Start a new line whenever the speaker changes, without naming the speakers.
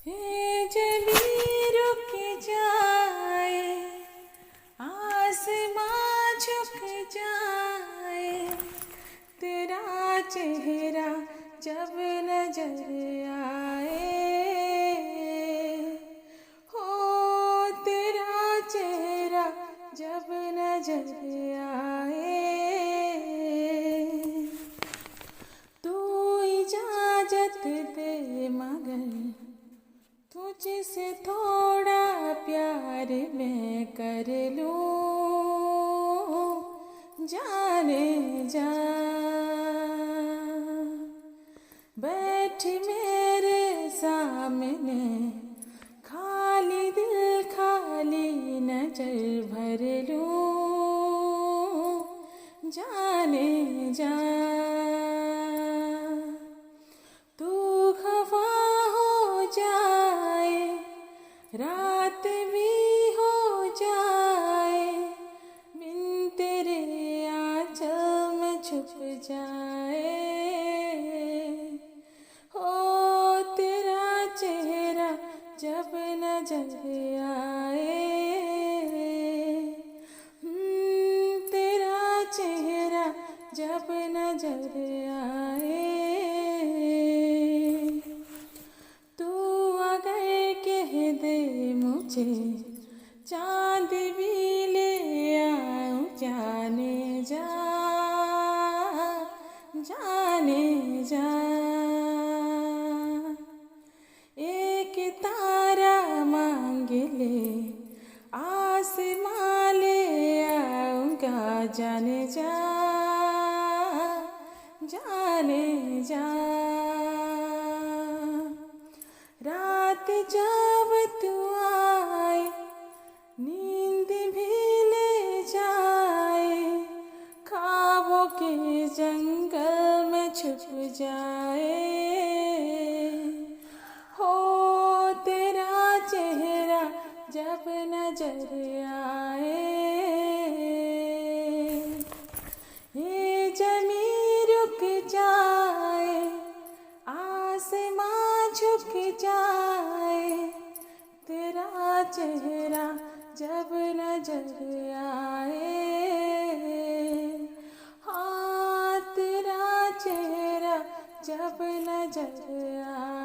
हे जभी रुक जाए, आसमां झुक जाए, तेरा चेहरा जब नजर आए, हो तेरा चेहरा जब नजर आए, तू इजाजत दे मगर तुझसे थोड़ा प्यार मैं कर लूं, जाने जा। बैठ मेरे सामने, खाली दिल खाली नजर भर लूं, जाने जा। तू खफा हो जाए, रात भी हो जाए, बिन तेरे आंचल में छुप जाए, हो तेरा चेहरा जब नजर आए, तेरा चेहरा जब नजर आए। तू अगर कह दे मुझे चांद भी ले आऊं, जाने जा, जाने जा। एक तारा मांग ले, आसमां ले आऊंगा, जाने जा, जाने जा। रात जब तू आए, नींद भी ले जाए, ख्वाबों के जंगल में छुप जाए, हो तेरा चेहरा जब नजर आए, ये ज़मीं रुक जाए, आसमां झुक जाए, तेरा चेहरा जब नजर आए, हाँ तेरा चेहरा जब नजर आए।